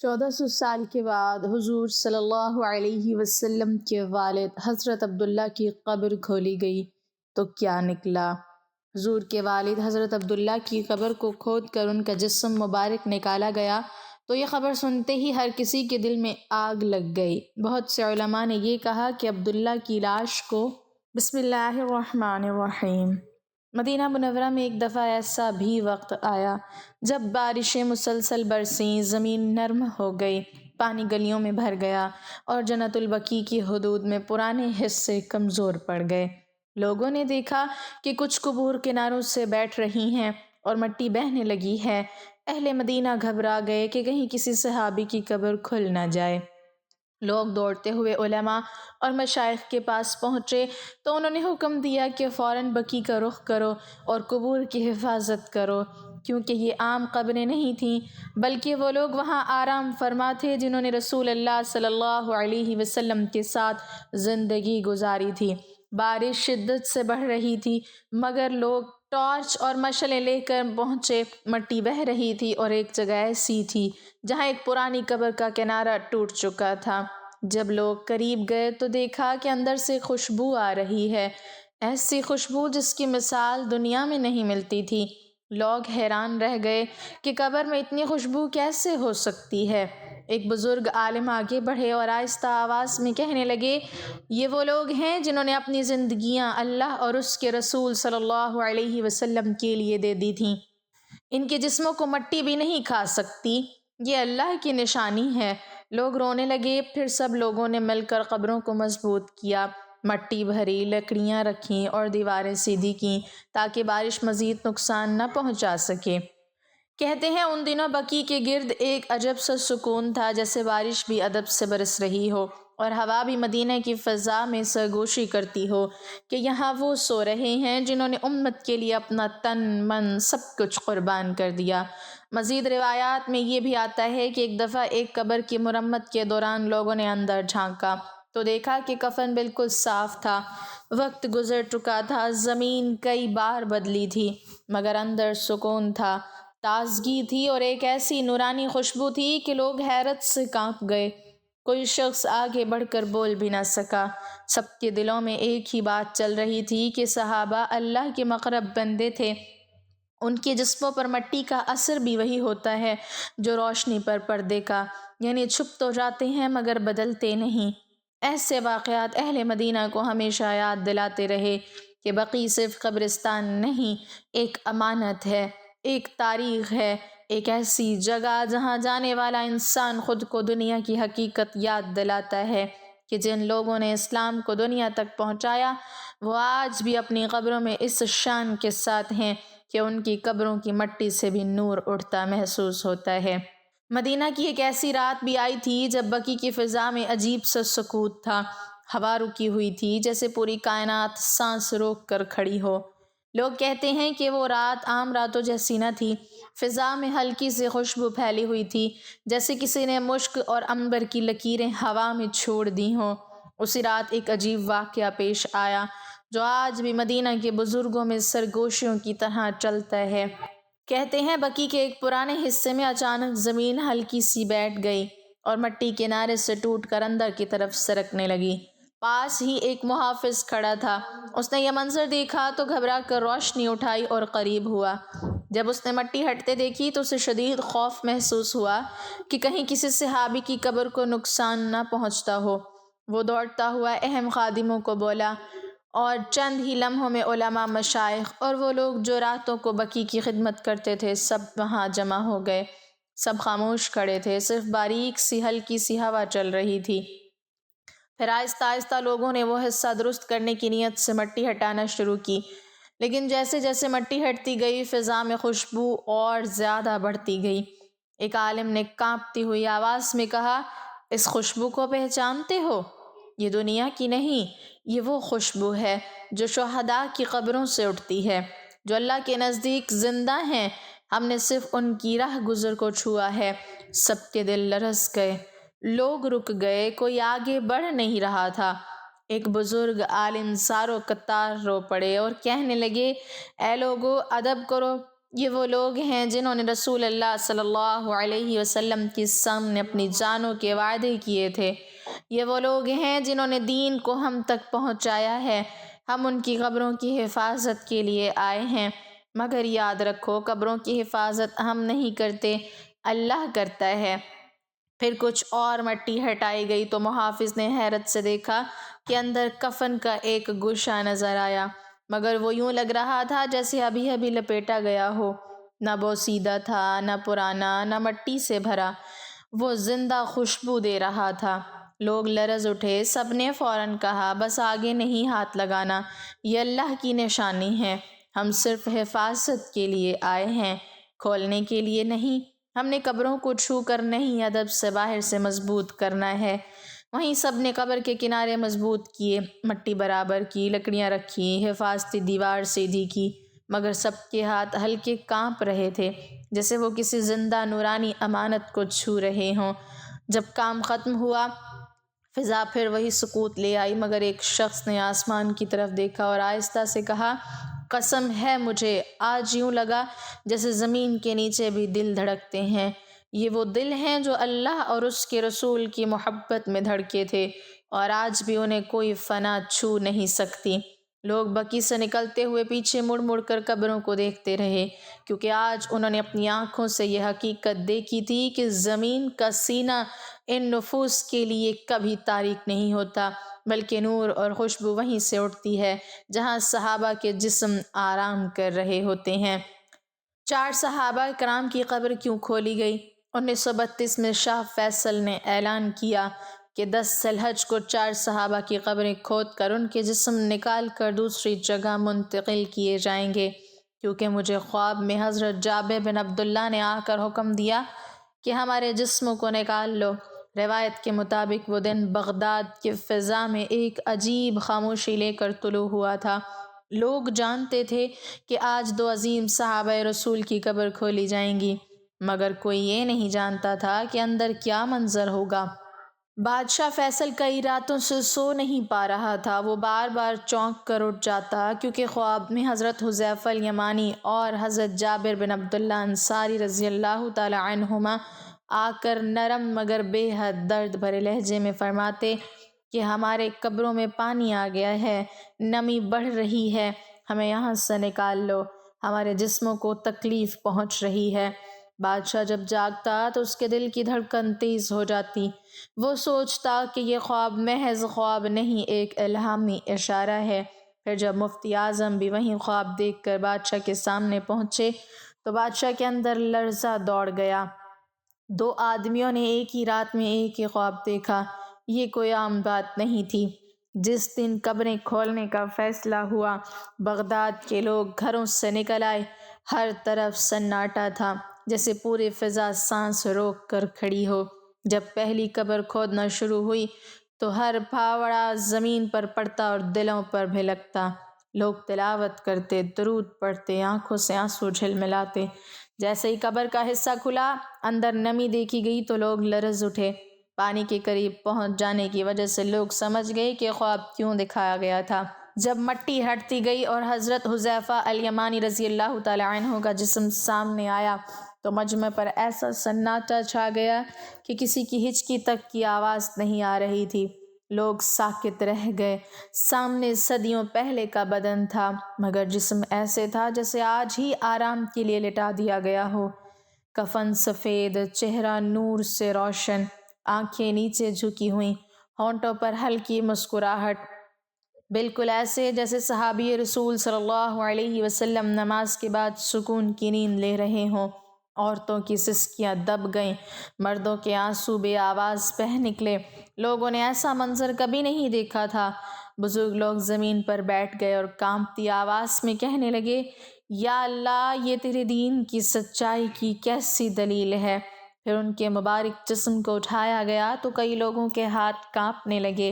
1400 سال کے بعد حضور صلی اللہ علیہ وسلم کے والد حضرت عبداللہ کی قبر کھولی گئی تو کیا نکلا؟ حضور کے والد حضرت عبداللہ کی قبر کو کھود کر ان کا جسم مبارک نکالا گیا تو یہ خبر سنتے ہی ہر کسی کے دل میں آگ لگ گئی۔ بہت سے علماء نے یہ کہا کہ عبداللہ کی لاش کو بسم اللہ الرحمن الرحیم مدینہ منورہ میں ایک دفعہ ایسا بھی وقت آیا جب بارشیں مسلسل برسیں، زمین نرم ہو گئی، پانی گلیوں میں بھر گیا اور جنت البقیع کی حدود میں پرانے حصے کمزور پڑ گئے۔ لوگوں نے دیکھا کہ کچھ قبور کناروں سے بیٹھ رہی ہیں اور مٹی بہنے لگی ہے۔ اہل مدینہ گھبرا گئے کہ کہیں کسی صحابی کی قبر کھل نہ جائے۔ لوگ دوڑتے ہوئے علماء اور مشائخ کے پاس پہنچے تو انہوں نے حکم دیا کہ فوراً بقیع کا رخ کرو اور قبور کی حفاظت کرو، کیونکہ یہ عام قبریں نہیں تھیں بلکہ وہ لوگ وہاں آرام فرما تھے جنہوں نے رسول اللہ صلی اللہ علیہ وسلم کے ساتھ زندگی گزاری تھی۔ بارش شدت سے بڑھ رہی تھی مگر لوگ ٹارچ اور مشعلیں لے کر پہنچے۔ مٹی بہہ رہی تھی اور ایک جگہ ایسی تھی جہاں ایک پرانی قبر کا کنارہ ٹوٹ چکا تھا۔ جب لوگ قریب گئے تو دیکھا کہ اندر سے خوشبو آ رہی ہے، ایسی خوشبو جس کی مثال دنیا میں نہیں ملتی تھی۔ لوگ حیران رہ گئے کہ قبر میں اتنی خوشبو کیسے ہو سکتی ہے۔ ایک بزرگ عالم آگے بڑھے اور آہستہ آواز میں کہنے لگے، یہ وہ لوگ ہیں جنہوں نے اپنی زندگیاں اللہ اور اس کے رسول صلی اللہ علیہ وسلم کے لیے دے دی تھیں۔ ان کے جسموں کو مٹی بھی نہیں کھا سکتی، یہ اللہ کی نشانی ہے۔ لوگ رونے لگے، پھر سب لوگوں نے مل کر قبروں کو مضبوط کیا، مٹی بھری، لکڑیاں رکھیں اور دیواریں سیدھی کیں تاکہ بارش مزید نقصان نہ پہنچا سکے۔ کہتے ہیں ان دنوں بقیع کے گرد ایک عجب سا سکون تھا، جیسے بارش بھی ادب سے برس رہی ہو اور ہوا بھی مدینہ کی فضا میں سرگوشی کرتی ہو کہ یہاں وہ سو رہے ہیں جنہوں نے امت کے لیے اپنا تن من سب کچھ قربان کر دیا۔ مزید روایات میں یہ بھی آتا ہے کہ ایک دفعہ ایک قبر کی مرمت کے دوران لوگوں نے اندر جھانکا تو دیکھا کہ کفن بالکل صاف تھا۔ وقت گزر چکا تھا، زمین کئی بار بدلی تھی مگر اندر سکون تھا، تازگی تھی اور ایک ایسی نورانی خوشبو تھی کہ لوگ حیرت سے کانپ گئے۔ کوئی شخص آگے بڑھ کر بول بھی نہ سکا۔ سب کے دلوں میں ایک ہی بات چل رہی تھی کہ صحابہ اللہ کے مقرب بندے تھے، ان کے جسموں پر مٹی کا اثر بھی وہی ہوتا ہے جو روشنی پر پردے کا، یعنی چھپ تو جاتے ہیں مگر بدلتے نہیں۔ ایسے واقعات اہل مدینہ کو ہمیشہ یاد دلاتے رہے کہ بقیع صرف قبرستان نہیں، ایک امانت ہے، ایک تاریخ ہے، ایک ایسی جگہ جہاں جانے والا انسان خود کو دنیا کی حقیقت یاد دلاتا ہے کہ جن لوگوں نے اسلام کو دنیا تک پہنچایا وہ آج بھی اپنی قبروں میں اس شان کے ساتھ ہیں کہ ان کی قبروں کی مٹی سے بھی نور اٹھتا محسوس ہوتا ہے۔ مدینہ کی ایک ایسی رات بھی آئی تھی جب بقیع کی فضا میں عجیب سا سکوت تھا، ہوا رکی ہوئی تھی جیسے پوری کائنات سانس روک کر کھڑی ہو۔ لوگ کہتے ہیں کہ وہ رات عام راتوں جیسی نہ تھی، فضا میں ہلکی سی خوشبو پھیلی ہوئی تھی جیسے کسی نے مشک اور عنبر کی لکیریں ہوا میں چھوڑ دی ہوں۔ اسی رات ایک عجیب واقعہ پیش آیا جو آج بھی مدینہ کے بزرگوں میں سرگوشیوں کی طرح چلتا ہے۔ کہتے ہیں بقیع کے ایک پرانے حصے میں اچانک زمین ہلکی سی بیٹھ گئی اور مٹی کنارے سے ٹوٹ کر اندر کی طرف سرکنے لگی۔ پاس ہی ایک محافظ کھڑا تھا، اس نے یہ منظر دیکھا تو گھبرا کر روشنی اٹھائی اور قریب ہوا۔ جب اس نے مٹی ہٹتے دیکھی تو اسے شدید خوف محسوس ہوا کہ کہیں کسی صحابی کی قبر کو نقصان نہ پہنچتا ہو۔ وہ دوڑتا ہوا اہم خادموں کو بولا اور چند ہی لمحوں میں علماء، مشائخ اور وہ لوگ جو راتوں کو بقیع کی خدمت کرتے تھے سب وہاں جمع ہو گئے۔ سب خاموش کھڑے تھے، صرف باریک سی ہلکی سی ہوا چل رہی تھی۔ پھر آہستہ آہستہ لوگوں نے وہ حصہ درست کرنے کی نیت سے مٹی ہٹانا شروع کی، لیکن جیسے جیسے مٹی ہٹتی گئی فضا میں خوشبو اور زیادہ بڑھتی گئی۔ ایک عالم نے کانپتی ہوئی آواز میں کہا، اس خوشبو کو پہچانتے ہو؟ یہ دنیا کی نہیں، یہ وہ خوشبو ہے جو شہداء کی قبروں سے اٹھتی ہے، جو اللہ کے نزدیک زندہ ہیں۔ ہم نے صرف ان کی راہ گزر کو چھوا ہے۔ سب کے دل لرز گئے، لوگ رک گئے، کوئی آگے بڑھ نہیں رہا تھا۔ ایک بزرگ عالم سارو قطار رو پڑے اور کہنے لگے، اے لوگو ادب کرو، یہ وہ لوگ ہیں جنہوں نے رسول اللہ صلی اللہ علیہ وسلم کے سامنے اپنی جانوں کے وعدے کیے تھے۔ یہ وہ لوگ ہیں جنہوں نے دین کو ہم تک پہنچایا ہے۔ ہم ان کی قبروں کی حفاظت کے لیے آئے ہیں، مگر یاد رکھو قبروں کی حفاظت ہم نہیں کرتے، اللہ کرتا ہے۔ پھر کچھ اور مٹی ہٹائی گئی تو محافظ نے حیرت سے دیکھا کہ اندر کفن کا ایک گوشہ نظر آیا، مگر وہ یوں لگ رہا تھا جیسے ابھی ابھی لپیٹا گیا ہو۔ نہ بوسیدہ تھا، نہ پرانا، نہ مٹی سے بھرا، وہ زندہ خوشبو دے رہا تھا۔ لوگ لرز اٹھے، سب نے فوراً کہا بس آگے نہیں ہاتھ لگانا، یہ اللہ کی نشانی ہے، ہم صرف حفاظت کے لیے آئے ہیں، کھولنے کے لیے نہیں۔ ہم نے قبروں کو چھو کر نہیں، ادب سے باہر سے مضبوط کرنا ہے۔ وہیں سب نے قبر کے کنارے مضبوط کیے، مٹی برابر کی، لکڑیاں رکھی، حفاظتی دیوار سیدھی کی، مگر سب کے ہاتھ ہلکے کانپ رہے تھے، جیسے وہ کسی زندہ نورانی امانت کو چھو رہے ہوں۔ جب کام ختم ہوا، فضا پھر وہی سکوت لے آئی، مگر ایک شخص نے آسمان کی طرف دیکھا اور آہستہ سے کہا، قسم ہے مجھے آج یوں لگا جیسے زمین کے نیچے بھی دل دھڑکتے ہیں۔ یہ وہ دل ہیں جو اللہ اور اس کے رسول کی محبت میں دھڑکے تھے، اور آج بھی انہیں کوئی فنا چھو نہیں سکتی۔ لوگ بقی سے نکلتے ہوئے پیچھے مڑ مڑ کر قبروں کو دیکھتے رہے، کیونکہ آج انہوں نے اپنی آنکھوں سے یہ حقیقت دیکھی تھی کہ زمین کا سینہ ان نفوس کے لیے کبھی تاریک نہیں ہوتا، بلکہ نور اور خوشبو وہیں سے اٹھتی ہے جہاں صحابہ کے جسم آرام کر رہے ہوتے ہیں۔ 4 صحابہ کرام کی قبر کیوں کھولی گئی؟ 1932 میں شاہ فیصل نے اعلان کیا کہ 10 ذی الحج کو 4 صحابہ کی قبریں کھود کر ان کے جسم نکال کر دوسری جگہ منتقل کیے جائیں گے، کیونکہ مجھے خواب میں حضرت جابر بن عبداللہ نے آ کر حکم دیا کہ ہمارے جسموں کو نکال لو۔ روایت کے مطابق وہ دن بغداد کی فضا میں ایک عجیب خاموشی لے کر طلوع ہوا تھا۔ لوگ جانتے تھے کہ آج 2 عظیم صحابہ رسول کی قبر کھولی جائیں گی، مگر کوئی یہ نہیں جانتا تھا کہ اندر کیا منظر ہوگا۔ بادشاہ فیصل کئی راتوں سے سو نہیں پا رہا تھا، وہ بار بار چونک کر اٹھ جاتا، کیونکہ خواب میں حضرت حذیفہ الیمانی اور حضرت جابر بن عبداللہ انصاری رضی اللہ تعالی عنہما آ کر نرم مگر بے حد درد بھرے لہجے میں فرماتے کہ ہمارے قبروں میں پانی آ گیا ہے، نمی بڑھ رہی ہے، ہمیں یہاں سے نکال لو، ہمارے جسموں کو تکلیف پہنچ رہی ہے۔ بادشاہ جب جاگتا تو اس کے دل کی دھڑکن تیز ہو جاتی، وہ سوچتا کہ یہ خواب محض خواب نہیں، ایک الہامی اشارہ ہے۔ پھر جب مفتی اعظم بھی وہیں خواب دیکھ کر بادشاہ کے سامنے پہنچے تو بادشاہ کے اندر لرزہ دوڑ گیا۔ 2 آدمیوں نے ایک ہی رات میں ایک ہی خواب دیکھا، یہ کوئی عام بات نہیں تھی۔ جس دن قبریں کھولنے کا فیصلہ ہوا، بغداد کے لوگ گھروں سے نکل آئے، ہر طرف سناٹا تھا، جیسے پوری فضا سانس روک کر کھڑی ہو۔ جب پہلی قبر کھودنا شروع ہوئی تو ہر پھاوڑا زمین پر پڑتا اور دلوں پر بھلکتا۔ لوگ تلاوت کرتے، درود پڑھتے، آنکھوں سے آنسو جھلملاتے۔ جیسے ہی قبر کا حصہ کھلا، اندر نمی دیکھی گئی تو لوگ لرز اٹھے۔ پانی کے قریب پہنچ جانے کی وجہ سے لوگ سمجھ گئے کہ خواب کیوں دکھایا گیا تھا۔ جب مٹی ہٹتی گئی اور حضرت حذیفہ الیمانی رضی اللہ تعالی عنہ کا جسم سامنے آیا تو مجمع پر ایسا سناٹا چھا گیا کہ کسی کی ہچکی تک کی آواز نہیں آ رہی تھی۔ لوگ ساکت رہ گئے۔ سامنے صدیوں پہلے کا بدن تھا، مگر جسم ایسے تھا جیسے آج ہی آرام کے لیے لٹا دیا گیا ہو۔ کفن سفید، چہرہ نور سے روشن، آنکھیں نیچے جھکی ہوئیں، ہونٹوں پر ہلکی مسکراہٹ، بالکل ایسے جیسے صحابی رسول صلی اللہ علیہ وسلم نماز کے بعد سکون کی نیند لے رہے ہوں۔ عورتوں کی سسکیاں دب گئیں، مردوں کے آنسو بے آواز بہہ نکلے۔ لوگوں نے ایسا منظر کبھی نہیں دیکھا تھا۔ بزرگ لوگ زمین پر بیٹھ گئے اور کانپتی آواز میں کہنے لگے، یا اللہ، یہ تیرے دین کی سچائی کی کیسی دلیل ہے۔ پھر ان کے مبارک جسم کو اٹھایا گیا تو کئی لوگوں کے ہاتھ کانپنے لگے۔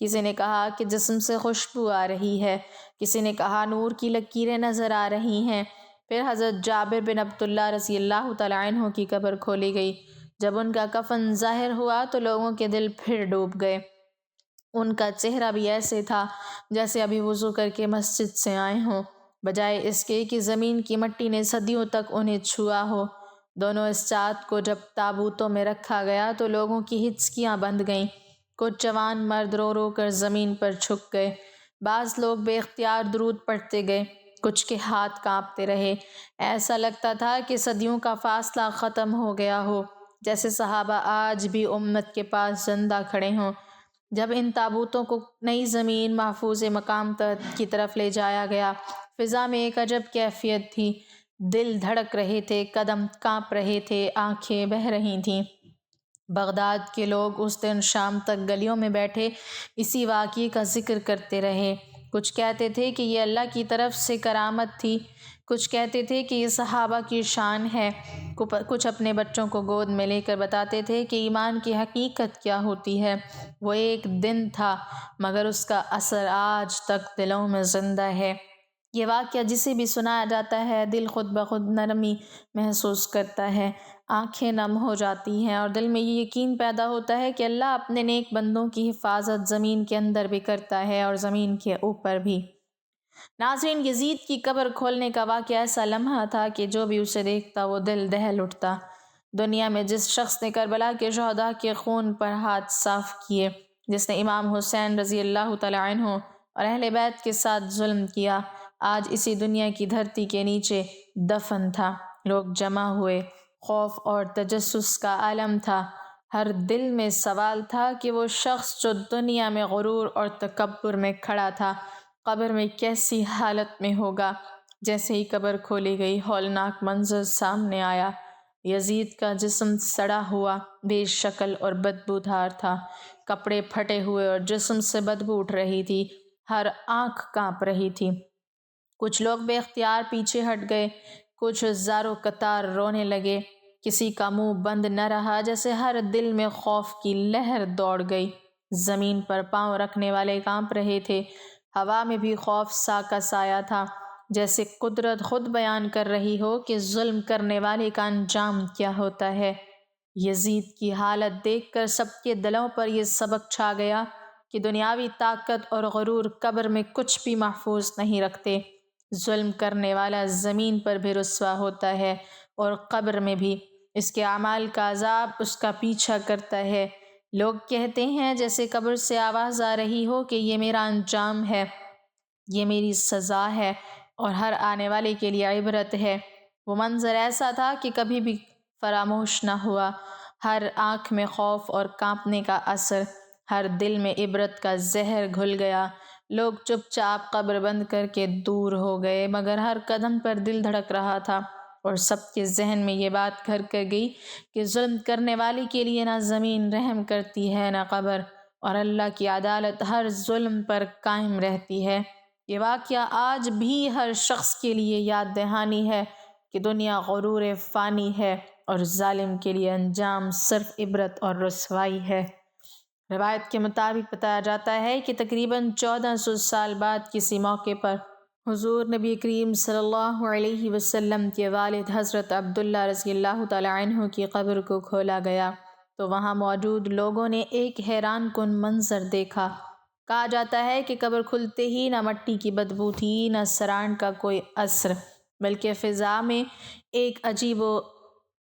کسی نے کہا کہ جسم سے خوشبو آ رہی ہے، کسی نے کہا نور کی لکیریں نظر آ رہی ہیں۔ پھر حضرت جابر بن عبداللہ رضی اللہ تعالی عنہ کی قبر کھولی گئی۔ جب ان کا کفن ظاہر ہوا تو لوگوں کے دل پھر ڈوب گئے۔ ان کا چہرہ بھی ایسے تھا جیسے ابھی وضو کر کے مسجد سے آئے ہوں۔ بجائے اس کے کہ زمین کی مٹی نے صدیوں تک انہیں چھوا ہو۔ دونوں اسچات کو جب تابوتوں میں رکھا گیا تو لوگوں کی ہچکیاں بندھ گئیں۔ کچھ جوان مرد رو رو کر زمین پر جھک گئے۔ بعض لوگ بے اختیار درود پڑھتے گئے، کچھ کے ہاتھ کانپتے رہے۔ ایسا لگتا تھا کہ صدیوں کا فاصلہ ختم ہو گیا ہو، جیسے صحابہ آج بھی امت کے پاس زندہ کھڑے ہوں۔ جب ان تابوتوں کو نئی زمین محفوظ مقام کی طرف لے جایا گیا، فضا میں ایک عجب کیفیت تھی۔ دل دھڑک رہے تھے، قدم کانپ رہے تھے، آنکھیں بہہ رہی تھیں۔ بغداد کے لوگ اس دن شام تک گلیوں میں بیٹھے اسی واقعے کا ذکر کرتے رہے۔ کچھ کہتے تھے کہ یہ اللہ کی طرف سے کرامت تھی، کچھ کہتے تھے کہ یہ صحابہ کی شان ہے، کچھ اپنے بچوں کو گود میں لے کر بتاتے تھے کہ ایمان کی حقیقت کیا ہوتی ہے۔ وہ ایک دن تھا، مگر اس کا اثر آج تک دلوں میں زندہ ہے۔ یہ واقعہ جسے بھی سنایا جاتا ہے، دل خود بخود نرمی محسوس کرتا ہے، آنکھیں نم ہو جاتی ہیں اور دل میں یہ یقین پیدا ہوتا ہے کہ اللہ اپنے نیک بندوں کی حفاظت زمین کے اندر بھی کرتا ہے اور زمین کے اوپر بھی۔ ناظرین، یزید کی قبر کھولنے کا واقعہ ایسا لمحہ تھا کہ جو بھی اسے دیکھتا وہ دل دہل اٹھتا۔ دنیا میں جس شخص نے کربلا کے شہداء کے خون پر ہاتھ صاف کیے، جس نے امام حسین رضی اللہ تعالیٰ عنہ اور اہل بیت کے ساتھ ظلم کیا، آج اسی دنیا کی دھرتی کے نیچے دفن تھا۔ لوگ جمع ہوئے، خوف اور تجسس کا عالم تھا۔ ہر دل میں سوال تھا کہ وہ شخص جو دنیا میں غرور اور تکبر میں کھڑا تھا، قبر میں کیسی حالت میں ہوگا۔ جیسے ہی قبر کھولی گئی، ہولناک منظر سامنے آیا۔ یزید کا جسم سڑا ہوا، بے شکل اور بدبودار تھا۔ کپڑے پھٹے ہوئے اور جسم سے بدبو اٹھ رہی تھی، ہر آنکھ کانپ رہی تھی۔ کچھ لوگ بے اختیار پیچھے ہٹ گئے، کچھ زارو قطار رونے لگے۔ کسی کا منہ بند نہ رہا، جیسے ہر دل میں خوف کی لہر دوڑ گئی۔ زمین پر پاؤں رکھنے والے کانپ رہے تھے، ہوا میں بھی خوف سا کا سایہ تھا، جیسے قدرت خود بیان کر رہی ہو کہ ظلم کرنے والے کا انجام کیا ہوتا ہے۔ یزید کی حالت دیکھ کر سب کے دلوں پر یہ سبق چھا گیا کہ دنیاوی طاقت اور غرور قبر میں کچھ بھی محفوظ نہیں رکھتے۔ ظلم کرنے والا زمین پر بھی رسوا ہوتا ہے اور قبر میں بھی۔ اس کے اعمال کا عذاب اس کا پیچھا کرتا ہے۔ لوگ کہتے ہیں جیسے قبر سے آواز آ رہی ہو کہ یہ میرا انجام ہے، یہ میری سزا ہے اور ہر آنے والے کے لیے عبرت ہے۔ وہ منظر ایسا تھا کہ کبھی بھی فراموش نہ ہوا۔ ہر آنکھ میں خوف اور کانپنے کا اثر، ہر دل میں عبرت کا زہر گھل گیا۔ لوگ چپ چاپ قبر بند کر کے دور ہو گئے، مگر ہر قدم پر دل دھڑک رہا تھا اور سب کے ذہن میں یہ بات گھر کر گئی کہ ظلم کرنے والے کے لیے نہ زمین رحم کرتی ہے نہ قبر، اور اللہ کی عدالت ہر ظلم پر قائم رہتی ہے۔ یہ واقعہ آج بھی ہر شخص کے لیے یاد دہانی ہے کہ دنیا غرور فانی ہے اور ظالم کے لیے انجام صرف عبرت اور رسوائی ہے۔ روایت کے مطابق بتایا جاتا ہے کہ تقریباً 1400 سال بعد کسی موقع پر حضور نبی کریم صلی اللہ علیہ وسلم کے والد حضرت عبداللہ رضی اللہ تعالیٰ عنہ کی قبر کو کھولا گیا تو وہاں موجود لوگوں نے ایک حیران کن منظر دیکھا۔ کہا جاتا ہے کہ قبر کھلتے ہی نہ مٹی کی بدبو تھی، نہ سران کا کوئی اثر، بلکہ فضا میں ایک عجیب و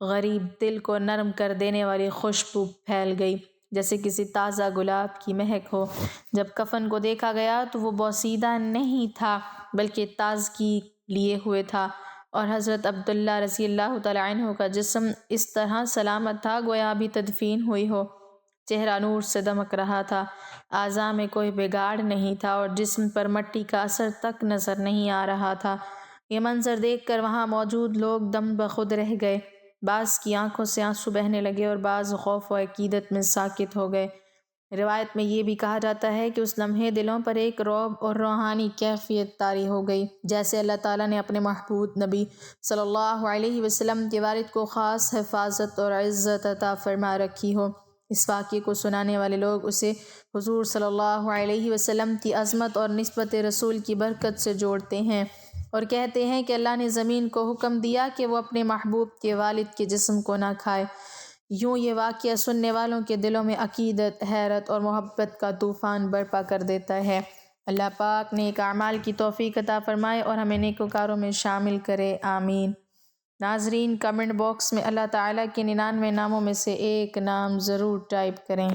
غریب دل کو نرم کر دینے والی خوشبو پھیل گئی، جیسے کسی تازہ گلاب کی مہک ہو۔ جب کفن کو دیکھا گیا تو وہ بوسیدہ نہیں تھا بلکہ تازگی لیے ہوئے تھا، اور حضرت عبداللہ رضی اللہ تعالیٰ عنہ کا جسم اس طرح سلامت تھا گویا ابھی تدفین ہوئی ہو۔ چہرہ نور سے دمک رہا تھا، اعضاء میں کوئی بگاڑ نہیں تھا اور جسم پر مٹی کا اثر تک نظر نہیں آ رہا تھا۔ یہ منظر دیکھ کر وہاں موجود لوگ دم بخود رہ گئے۔ بعض کی آنکھوں سے آنسو بہنے لگے اور بعض خوف و عقیدت میں ساکت ہو گئے۔ روایت میں یہ بھی کہا جاتا ہے کہ اس لمحے دلوں پر ایک رعب اور روحانی کیفیت طاری ہو گئی، جیسے اللہ تعالیٰ نے اپنے محبوب نبی صلی اللہ علیہ وسلم کے والد کو خاص حفاظت اور عزت عطا فرما رکھی ہو۔ اس واقعے کو سنانے والے لوگ اسے حضور صلی اللہ علیہ وسلم کی عظمت اور نسبت رسول کی برکت سے جوڑتے ہیں اور کہتے ہیں کہ اللہ نے زمین کو حکم دیا کہ وہ اپنے محبوب کے والد کے جسم کو نہ کھائے۔ یوں یہ واقعہ سننے والوں کے دلوں میں عقیدت، حیرت اور محبت کا طوفان برپا کر دیتا ہے۔ اللہ پاک نیک اعمال کی توفیق عطا فرمائے اور ہمیں نیکوکاروں میں شامل کرے، آمین۔ ناظرین، کمنٹ باکس میں اللہ تعالیٰ کے 99 ناموں میں سے ایک نام ضرور ٹائپ کریں۔